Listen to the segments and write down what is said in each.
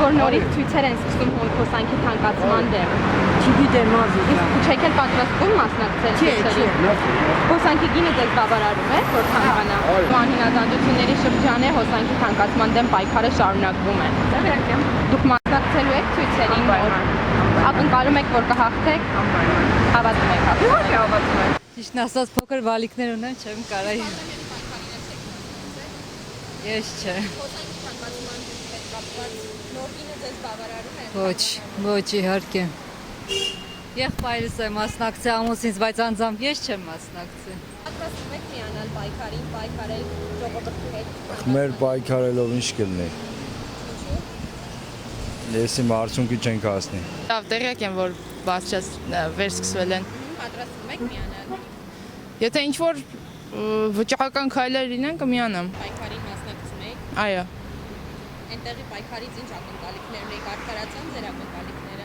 որ նորից ցույցեր են սկսում հոսանքի թանկացման դեմ։ Չգիտեմ ազգա։ Չեք էլ պատրաստվում մասնակցել ցույցերին։ Հոսանքի գինը դες բավարարում է, որ թանկանա։ Անհինազանդությունների շրջան է հոսանքի թանկացման դեմ պայքարը շարունակվում է։ Դուք մասնակցելու եք ցույցերին, ակնկալում եք, որ կհաղթեք։ Հավատում եք։ Ոչ հավատում եմ։ Ճիշտն ասած փոքր բալիկներ ունեմ, չեմ կարայի։ Ես չէ։ Ոչ, իհարկե։ Եղբայրս է մասնակցել ամուսինս, բայց անձամբ ես չեմ մասնակցել։ Պատրաստվում եք միանալ պայքարին, պայքարել ժողովրդի հետ։ Մեր պայքարելով ինչ կլինի։ Ես իմ արդյունքի չենք հասնի։ Լավ, տեղյակ եմ, որ բացчас վերսկսվել են։ Պատրաստվում եք միանալ Եթե ինչ-որ վճռական քայլեր լինեն, կմիանամ։ պայքարին մասնակցում եք։ Այո։ Այնտեղի պայքարից ինչ ակնկալիքներն եք, արդարացան ձեր ակնկալիքները։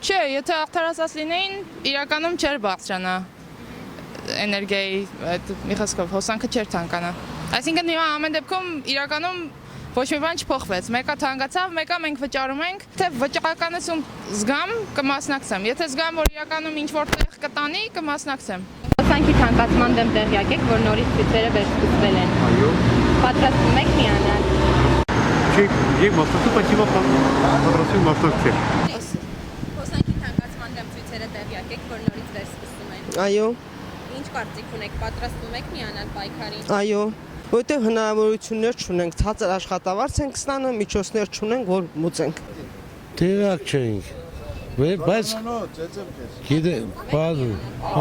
Չէ, եթե արդարացած լինեին, իրականում չէր բարձրանա էներգիայի, մի խոսքով, հոսանքը չէր թանկանա։ Այսինքն հիմա ամեն դեպքում իրականում ոչ մի բան չփոխվեց։ Մեկը թանկացավ, մեկը մենք վճարում ենք, թե վճռականություն զգամ, կմասնակցեմ։ Եթե զգամ, որ իրականում ինչ-որ տեղ կտանի, կմասնակցեմ։ Հոսանքի թանկացման դեմ տեղյակ եք, որ նորից ցույցերը վերսկսվել են։ Այո։ Պատրաստվում եք միանալ։ Եկ մասնակցում, բայց հիմա պատրաստվում մասնակցել։ Հոսանքի թանկացման դեմ ցույցերը տեղյակ եք, որ նորից վերսկսվում են։ Այո, Ինչ կարծիք ունեք, պատրաստվում եք միանալ պայքարին։ այո, որտեղ հնարավորություններ չունենք, ցածր աշխատավարձ ենք ստանում, միջոցներ չունենք, որ մուծենք։ Տեղակ չենք, բայց գիտեմ,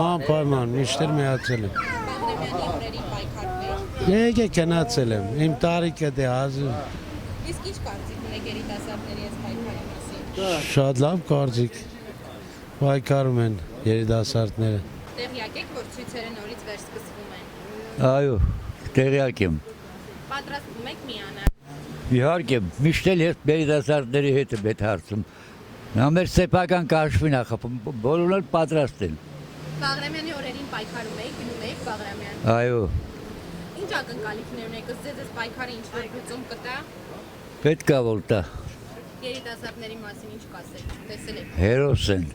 անպայման, միշտեր միացել եմ։ Բաղրամյանի օրերին պայքարվեք։ Եկե կնացել եմ, իմ տարիքը դե հազիվ, Իսկ ինչ կարծիք ունեք երիտասարդների այս պայքարի մասին։ շատ լավ կարծիք, պայքարում են երիտասարդները։ Տեղյակ եք, որ ցույցերը նորից վերսկսվում են։ Այո, տեղյակ եմ։ Պատրաստվում եք միանալ։ Իհարկե, միշտ էլ ես երիտասարդների հետ եմ այդ հարցում։ Նա մեր սեփական կաշվին ախ, բոլորն էլ պատրաստ են։ Բաղրամյանի օրերին պայքարում եք, գնում եք Բաղրամյան։ Այո, Ինչ ակնկալիքներ ունեք, ըստ ձեզ պայքարը ինչ-որ լուծում կտա։ պետք է որ տա։ Երիտասարդների մասին ինչ կասեք, տեսել եք։ Հերոս են։